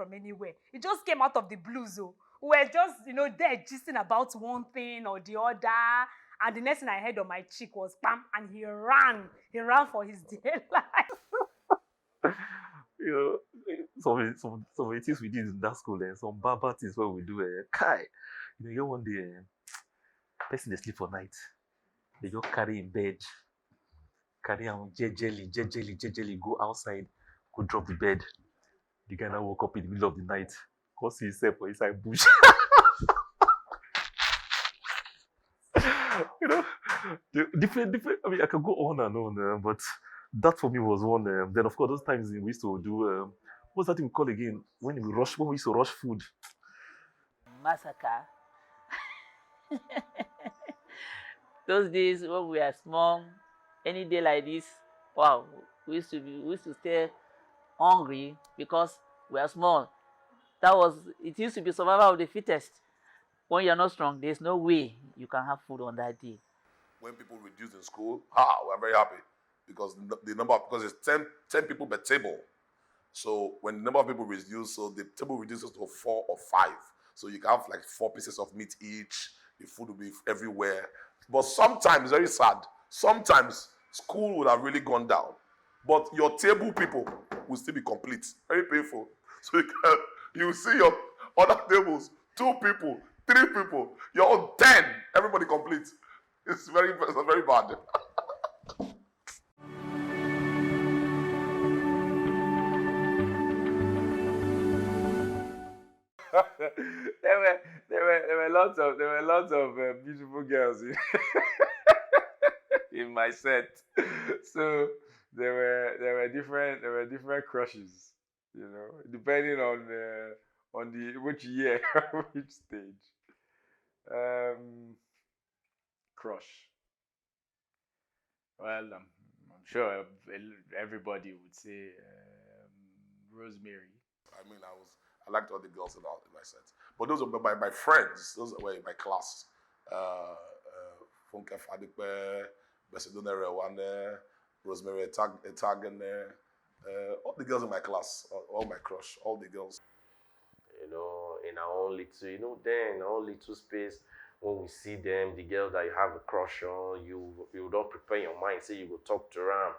from anywhere. It just came out of the blue, so we were just, there gisting about one thing or the other. And the next thing I heard on my cheek was bam, and he ran. He ran for his dear life. Some of the things we did in that school, and some bad things what we do. Kai, you one day, person they sleep for night. They just carry in bed, carry on jelly, go outside, go drop the bed. The guy now woke up in the middle of the night, go see himself for inside bush. Different. I mean, I can go on and on, but that for me was one. Then, of course, those times we used to do. What's that thing we call again? When we used to rush food. Massacre. Those days when we were small, any day like this, wow, we used to stay hungry because we are small. It used to be survival of the fittest. When you're not strong, there's no way you can have food on that day. When people reduce in school, we're very happy because because it's 10 people per table. So when the number of people reduce, so the table reduces to 4 or 5. So you can have like 4 pieces of meat each. The food will be everywhere. But sometimes, very sad, sometimes school would have really gone down. But your table people will still be complete. Very painful. So you see your other tables, 2 people, 3 people, your own 10, everybody complete. It's very bad. there were lots of beautiful girls in my set. So there were different crushes, depending on which year, which stage. Crush. Well, I'm sure everybody would say Rosemary. I mean, I liked all the girls in my set. But those were my friends. Those were in my class. Funke Fadipe, Besedone Rewane, Rosemary Etagene, all the girls in my class, all my crush, all the girls. In our own little, then in our own little space, when we see them, the girls that you have a crush on, you don't prepare your mind, say you go talk to her.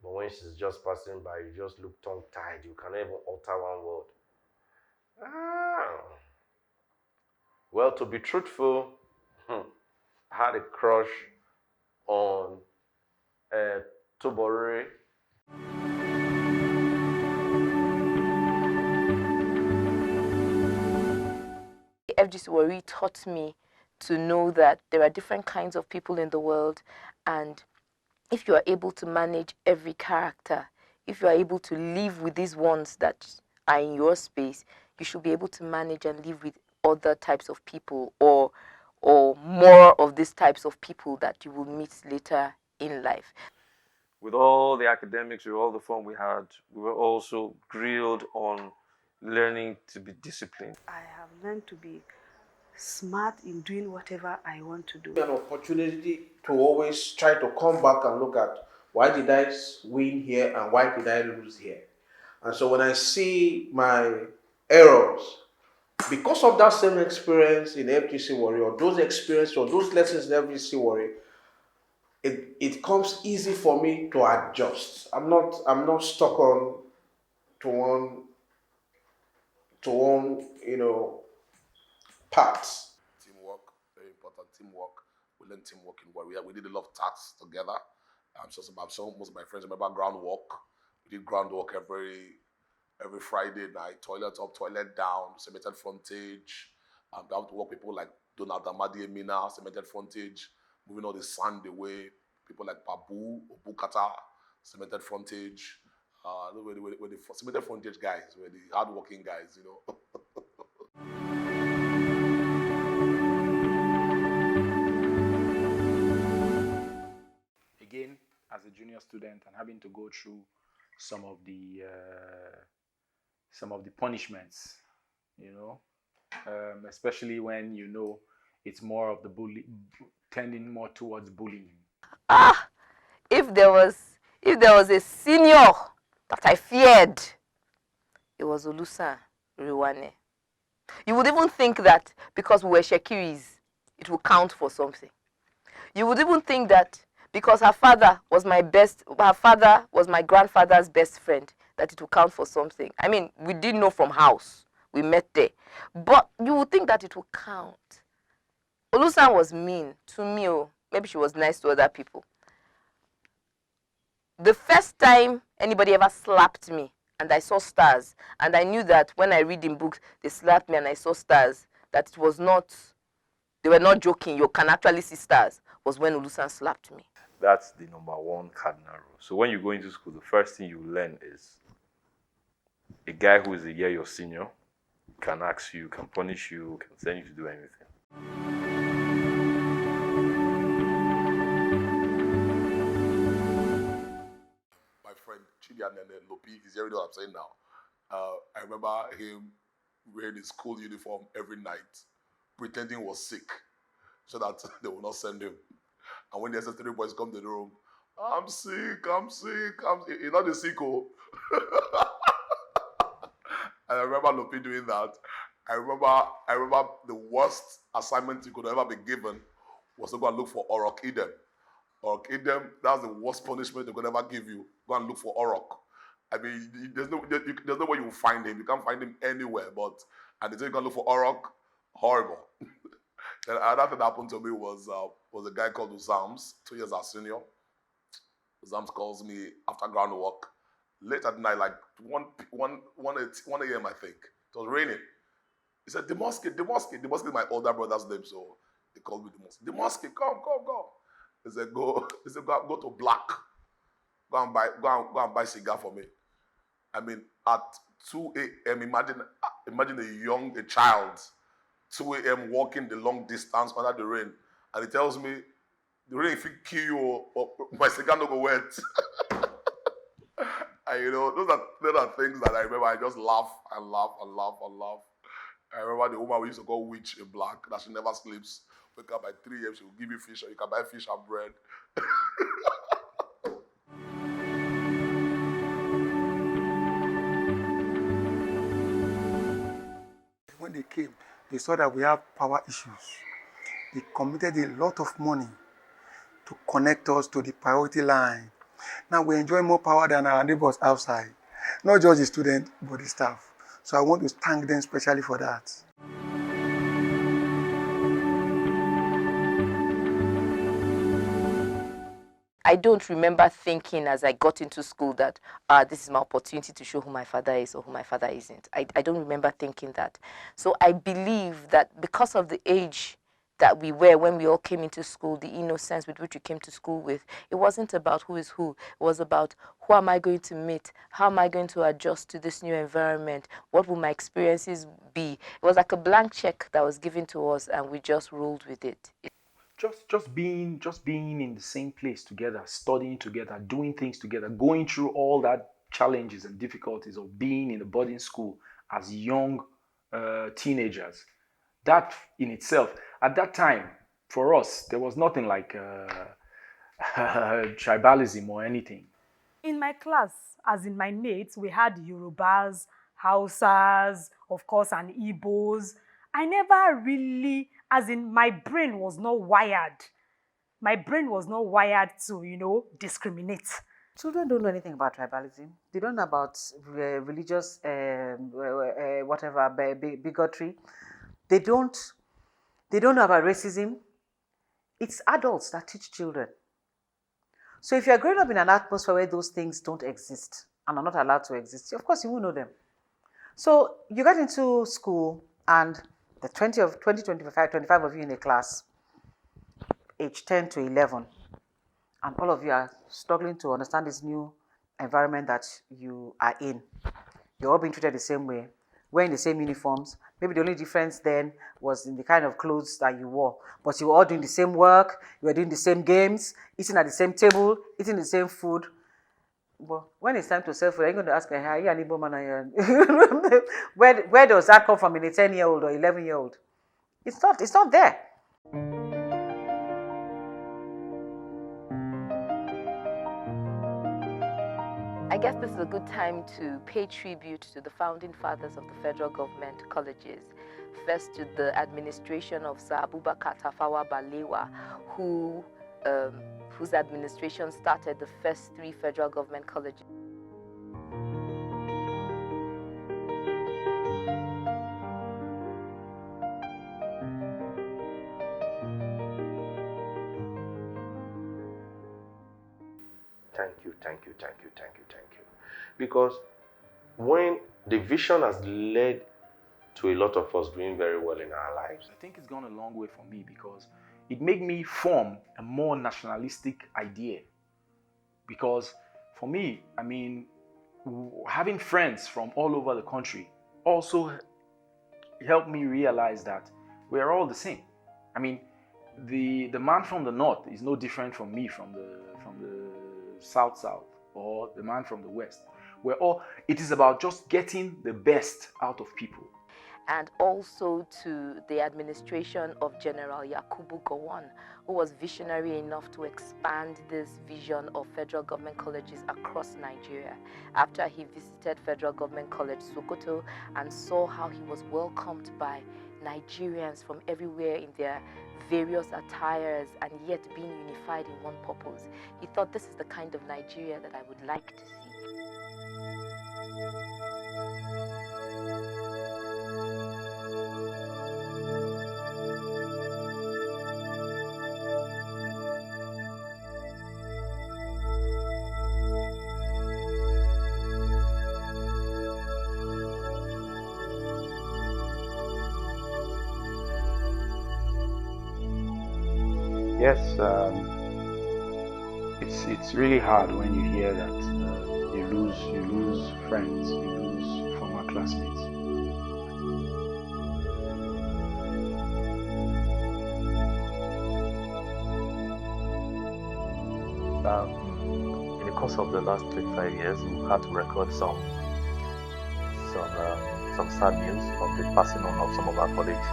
But when she's just passing by, you just look tongue-tied. You can't even utter one word. Well, to be truthful, I had a crush on Tobore. FGC Warri taught me to know that there are different kinds of people in the world, and if you are able to manage every character, if you are able to live with these ones that are in your space, you should be able to manage and live with other types of people, or more of these types of people that you will meet later in life. With all the academics, with all the fun we had, we were also grilled on learning to be disciplined. I have learned to be smart in doing whatever I want to do. An opportunity to always try to come back and look at why did I win here and why did I lose here. And so when I see my errors, because of that same experience in FGC Warri, or those experiences or those lessons in FGC Warri, it comes easy for me to adjust. I'm not stuck on to one path. Teamwork, very important. Teamwork. We learned teamwork in Warri. We did a lot of tasks together. Most of my friends remember groundwork. We did groundwork every Friday night. Toilet up, toilet down, cemented frontage. We have to work with people like Donald Amadi Emina, cemented frontage, moving all the sand away. People like Pabu, Obukata, cemented frontage. The cemented frontage guys were the hardworking guys, Again, as a junior student and having to go through some of the punishments, especially when it's more of the tending more towards bullying. If there was a senior that I feared, It was Olusan Riwane. You would even think that because we were Shekiris, it would count for something. You would even think that because her father was my grandfather's best friend, that it would count for something. I mean, we didn't know from house. We met there. But you would think that it would count. Olusan was mean to me. Oh, maybe she was nice to other people. The first time anybody ever slapped me and I saw stars, and I knew that when I read in books, they slapped me and I saw stars, that it was not, they were not joking, you can actually see stars, was when Olusan slapped me. That's the number one cardinal rule. So when you go into school, the first thing you learn is a guy who is a year your senior can ask you, can punish you, can send you to do anything. My friend Chidian and Lopi, he's hearing what I'm saying now. I remember him wearing his school uniform every night, pretending he was sick, so that they will not send him. And when the SS3 boys come to the room, I'm sick. He's not the sicko. And I remember Lopi doing that. I remember the worst assignment you could ever be given was to go and look for Orok Idem. Orok Idem, that's the worst punishment they could ever give you. Go and look for Orok. I mean, there's no way you will find him. You can't find him anywhere. And the time you can look for Orok, horrible. Then another thing that happened to me was a guy called Uzams, 2 years our senior. Uzams calls me after groundwork. Late at night, like 1 a.m. I think. It was raining. He said, Demoski. Demoski is my older brother's name, so they called me Demoski. Demoski, come. He said, go to Black. Go and buy cigar for me. I mean, at 2 a.m., imagine a child, 2 a.m. walking the long distance under the rain. And he tells me, the rain if it kill you or my cigar no go wet. And those are things that I remember. I just laugh and laugh. I remember the woman we used to call witch in Black, that she never sleeps. Wake up by 3 a.m., she will give you fish, or you can buy fish and bread. When they came, they saw that we have power issues. They committed a lot of money to connect us to the priority line. Now we enjoy more power than our neighbors outside. Not just the students, but the staff. So I want to thank them specially for that. I don't remember thinking as I got into school that this is my opportunity to show who my father is or who my father isn't. I don't remember thinking that. So I believe that because of the age that we were when we all came into school, the innocence with which we came to school with, it wasn't about who is who. It was about who am I going to meet? How am I going to adjust to this new environment? What will my experiences be? It was like a blank check that was given to us and we just rolled with it. Just being in the same place together, studying together, doing things together, going through all that challenges and difficulties of being in a boarding school as young teenagers. That in itself, at that time, for us, there was nothing like tribalism or anything. In my class, as in my mates, we had Yorubas, Hausas, of course, and Igbos. I never really, as in my brain was not wired. My brain was not wired to, discriminate. Children don't know anything about tribalism. They don't know about religious, bigotry. They don't know about racism. It's adults that teach children. So if you're growing up in an atmosphere where those things don't exist and are not allowed to exist, of course you won't know them. So you got into school and the 25 of you in a class, age 10 to 11, and all of you are struggling to understand this new environment that you are in. You're all being treated the same way, wearing the same uniforms. Maybe the only difference then was in the kind of clothes that you wore. But you were all doing the same work, you were doing the same games, eating at the same table, eating the same food. But when it's time to sell food, are you going to ask, are you an Igbo man? Where does that come from in a 10-year-old or 11-year-old? It's not there. I I guess this is a good time to pay tribute to the founding fathers of the federal government colleges. First, to the administration of Sir Abubakar Tafawa Balewa, whose administration started the first 3 federal government colleges. Thank you, thank you, thank you, thank you, thank you. Because when the vision has led to a lot of us doing very well in our lives. I think it's gone a long way for me because it made me form a more nationalistic idea. Because for me, I mean, having friends from all over the country also helped me realize that we're all the same. I mean, the man from the north is no different from me from the south or the man from the west. It is about just getting the best out of people. And also to the administration of General Yakubu Gowon, who was visionary enough to expand this vision of federal government colleges across Nigeria. After he visited Federal Government College Sokoto and saw how he was welcomed by Nigerians from everywhere in their various attires and yet being unified in one purpose, he thought this is the kind of Nigeria that I would like to see. Yes, it's really hard when you hear that you lose friends, you lose former classmates. In the course of the last 25 years, we've had to record some sad news of the passing on of some of our colleagues.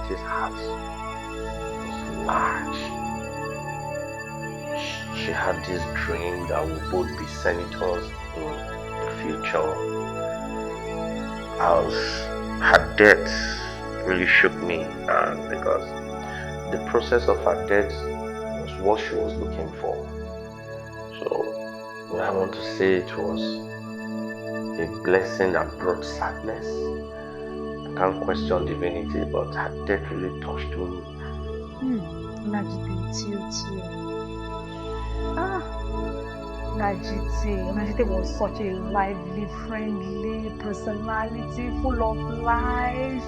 It has large. She had this dream that we'll both be senators in the future. Her death really shook me because the process of her death was what she was looking for. So I want to say it was a blessing that brought sadness. I can't question divinity, but her death really touched me. Najite was such a lively, friendly personality, full of life,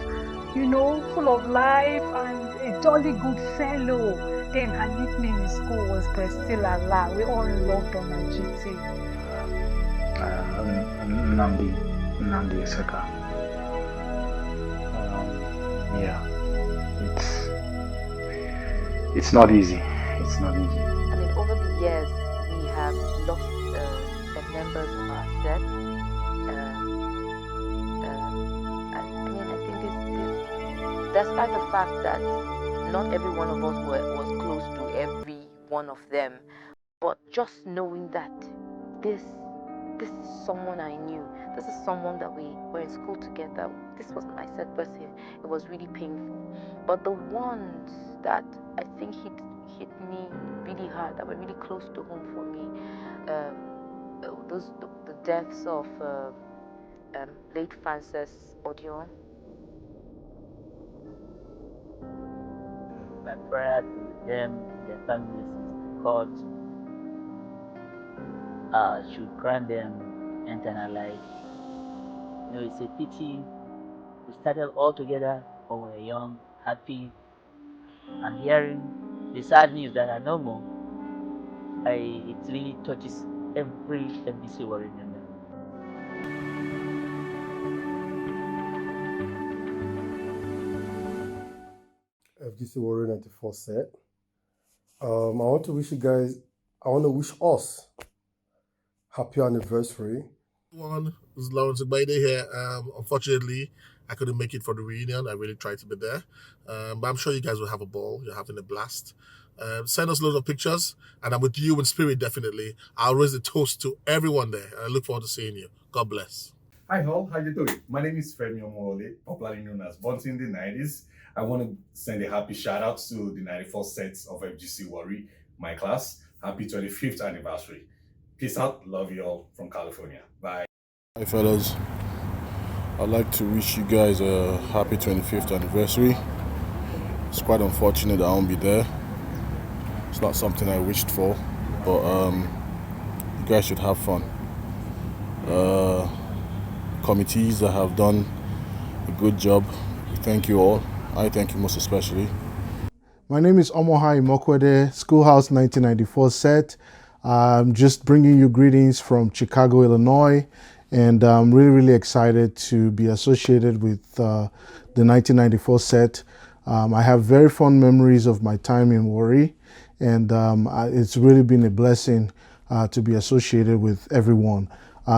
full of life and a jolly good fellow. Then her nickname in school was Prestilla. We all loved on Najite. Nnamdi Eseka. Yeah, it's not easy. It's not easy. I mean, over the years, we have lost some members of our set. I think this, despite the fact that not every one of us was close to every one of them, but just knowing that this is someone I knew. This is someone that we were in school together. This was my set birthday. It was really painful. But the ones that I think hit me really hard, that were really close to home for me, the deaths of late Francis Odion. My prayer to them, their families, is God should grant them eternal life. It's a pity we started all together when we were young, happy, and hearing the sad news that are no more. It really touches every FDC Warri member. FGC Warri 94 set. I want to wish us happy anniversary. One is Lawrence Igbaide here. Unfortunately, I couldn't make it for the reunion. I really tried to be there. But I'm sure you guys will have a ball. You're having a blast. Send us loads of pictures, and I'm with you in spirit, definitely. I'll raise a toast to everyone there, and I look forward to seeing you. God bless. Hi all, how you doing? My name is Femi Omole, popularly known as Bunty in the 90s. I want to send a happy shout out to the 94 sets of FGC Warri, my class. Happy 25th anniversary. Peace out, love you all from California. Bye. Hi fellas, I'd like to wish you guys a happy 25th anniversary. It's quite unfortunate I won't be there. It's not something I wished for, but you guys should have fun. Committees that have done a good job, thank you all. I thank you most especially. My name is Omohai Mokwede, Schoolhouse 1994 set. I'm just bringing you greetings from Chicago, Illinois, and I'm really excited to be associated with the 1994 set. I have very fond memories of my time in Warri, and it's really been a blessing to be associated with everyone.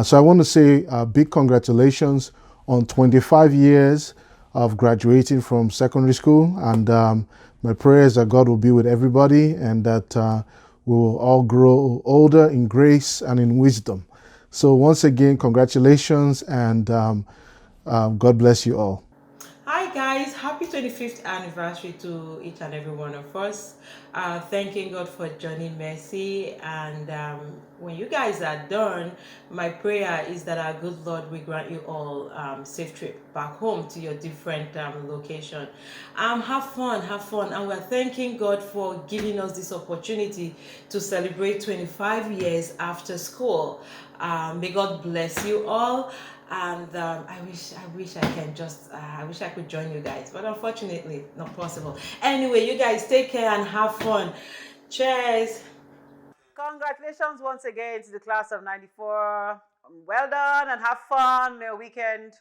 So I want to say big congratulations on 25 years of graduating from secondary school, and my prayers that God will be with everybody and that we will all grow older in grace and in wisdom. So once again, congratulations, and God bless you all. Hi guys, happy 25th anniversary to each and every one of us. Thanking God for Johnny Mercy, and when you guys are done, my prayer is that our good Lord will grant you all safe trip back home to your different location. Have fun, and we're thanking God for giving us this opportunity to celebrate 25 years after school. May God bless you all. And I wish I wish I could join you guys, but unfortunately not possible. Anyway, you guys take care and have fun. Cheers. Congratulations once again to the class of 94. Well done and have fun. Weekend.